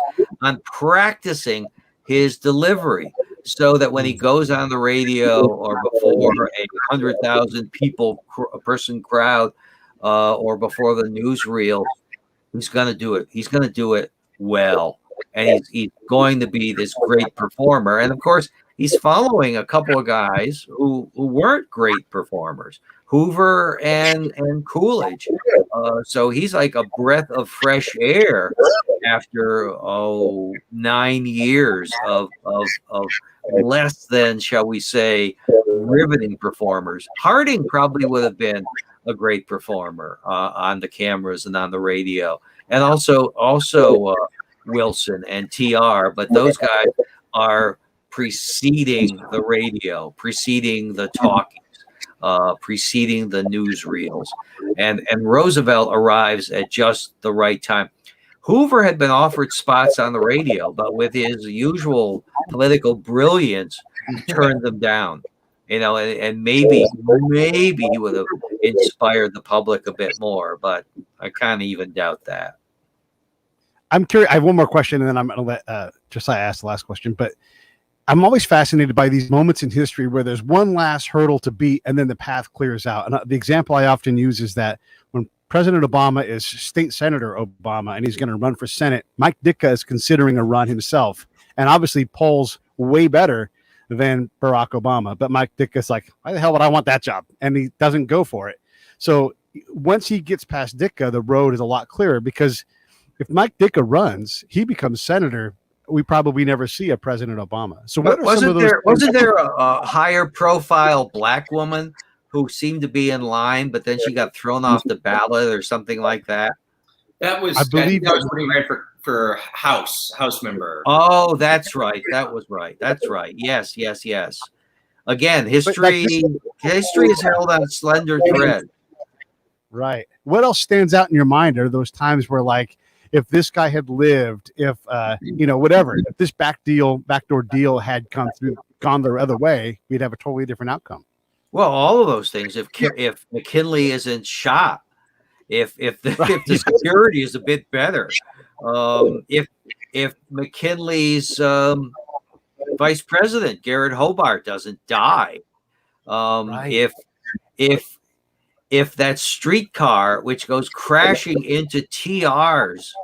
on practicing his delivery so that when he goes on the radio or before a 100,000 person crowd, or before the newsreel, he's going to do it. He's going to do it well, and he's going to be this great performer. And of course, he's following a couple of guys who weren't great performers, Hoover and Coolidge. So he's like a breath of fresh air after 9 years of less than, shall we say, riveting performers. Harding probably would have been a great performer on the cameras and on the radio, and also Wilson and TR. But those guys are preceding the radio, preceding the talking, preceding the newsreels, and Roosevelt arrives at just the right time. Hoover had been offered spots on the radio, but with his usual political brilliance, turned them down. And maybe he would have inspired the public a bit more, but I kind of even doubt that. I'm curious. I have one more question, and then I'm going to let Josiah ask the last question. But I'm always fascinated by these moments in history where there's one last hurdle to beat, and then the path clears out. And the example I often use is that when President Obama is State Senator Obama and he's going to run for Senate, Mike Ditka is considering a run himself, and obviously polls way better than Barack Obama. But Mike Ditka's like, why the hell would I want that job? And he doesn't go for it. So once he gets past Ditka, the road is a lot clearer, because if Mike Ditka runs, he becomes senator. We probably never see a President Obama. So what are some of those? Wasn't there a higher profile black woman who seemed to be in line, but then she got thrown off the ballot or something like that? That was, I believe, that was when he ran for House member. Oh, that's right. That was right. That's right. Yes. Again, history is held on slender thread. Right. What else stands out in your mind are those times where, like, if this guy had lived, if whatever, if this backdoor deal had gone the other way, we'd have a totally different outcome. Well, all of those things. If McKinley isn't shot, if the security is a bit better, if McKinley's vice president Garrett Hobart doesn't die, right. If that streetcar, which goes crashing into TR's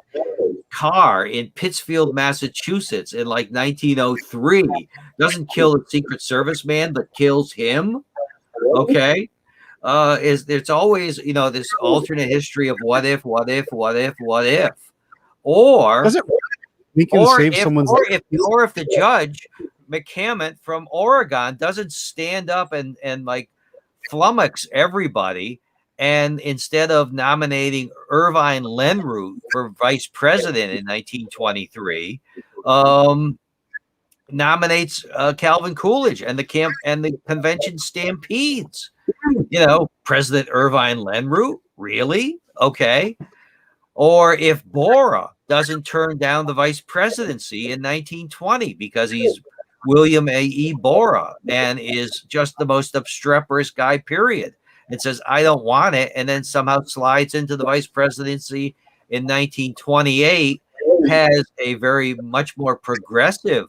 car in Pittsfield, Massachusetts in like 1903, doesn't kill a Secret Service man, but kills him. Okay. It's always, this alternate history of what if, or if the judge McCammon from Oregon doesn't stand up and like flummox everybody, and instead of nominating Irvine Lenroot for vice president in 1923, nominates Calvin Coolidge, and the convention stampedes. President Irvine Lenroot, really? Okay. Or if Bora doesn't turn down the vice presidency in 1920 because he's William A.E. Bora and is just the most obstreperous guy, period. And says, I don't want it. And then somehow slides into the vice presidency in 1928, has a very much more progressive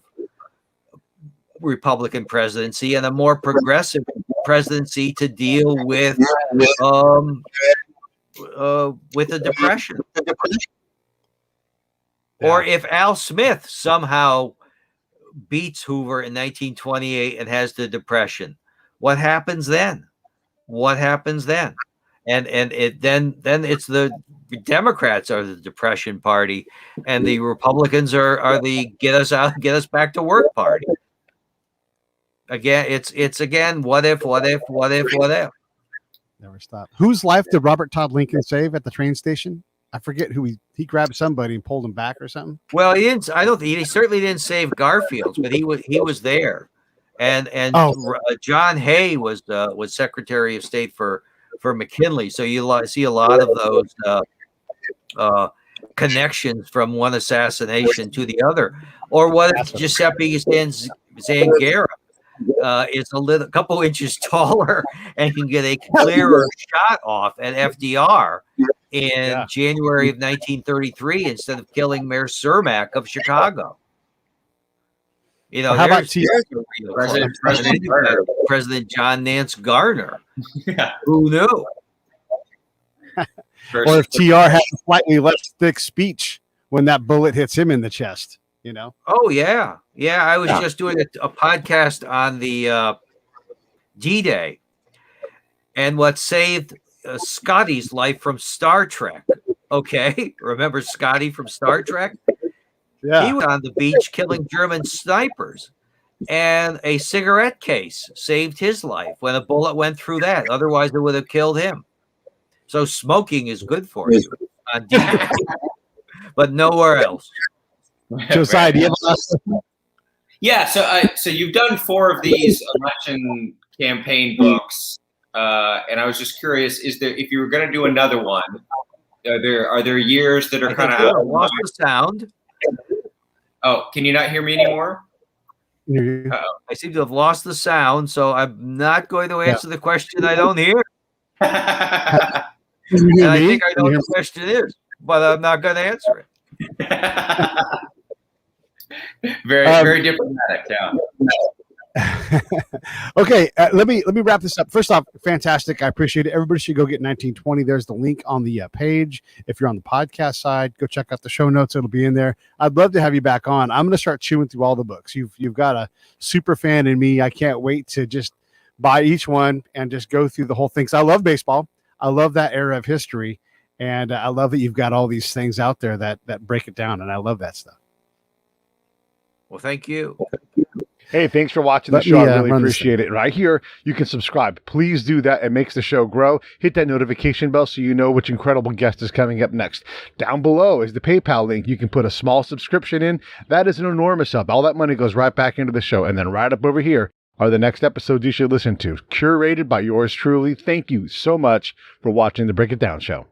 Republican presidency and a more progressive presidency to deal with the Depression. Or if Al Smith somehow beats Hoover in 1928 and has the Depression, what happens then? What happens then? And then it's the Democrats are the Depression party, and the Republicans are the get us back to work party. Again, it's again, what if? Never stop. Whose life did Robert Todd Lincoln save at the train station? I forget who he grabbed somebody and pulled him back or something. Well, he didn't. I don't think he certainly didn't save Garfield's, but he was there. And John Hay was Secretary of State for McKinley. So you see a lot of those connections from one assassination to the other. Or what if Giuseppe Zangara is a couple inches taller and can get a clearer shot off at FDR in January of 1933 instead of killing Mayor Cermak of Chicago? You know, how about President John Nance Garner? Who knew? Or if TR had a slightly less thick speech when that bullet hits him in the chest, you know? Oh, yeah. Yeah, I was just doing a podcast on the D-Day, and what saved Scotty's life from Star Trek. Okay, remember Scotty from Star Trek? Yeah. He was on the beach killing German snipers, and a cigarette case saved his life when a bullet went through that. Otherwise, it would have killed him. So smoking is good for you on D-Day, but nowhere else. Josiah, do you have Yeah, so you've done 4 of these election campaign books, and I was just curious: if you were going to do another one, are there years that are kind of out? Lost the sound. Oh, can you not hear me anymore? I seem to have lost the sound, so I'm not going to answer the question I don't hear. And I think I know what the question is, but I'm not going to answer it. Very diplomatic, yeah. Okay, let me wrap this up. First off, fantastic. I appreciate it. Everybody should go get 1920. There's the link on the page. If you're on the podcast side, go check out the show notes. It'll be in there. I'd love to have you back on. I'm going to start chewing through all the books. You've got a super fan in me. I can't wait to just buy each one and just go through the whole thing. So I love baseball. I love that era of history, and I love that you've got all these things out there that break it down, and I love that stuff. Well, thank you. Hey, thanks for watching the show. I really appreciate it. Right here, you can subscribe. Please do that. It makes the show grow. Hit that notification bell so you know which incredible guest is coming up next. Down below is the PayPal link. You can put a small subscription in. That is an enormous help. All that money goes right back into the show. And then right up over here are the next episodes you should listen to, curated by yours truly. Thank you so much for watching the Break It Down Show.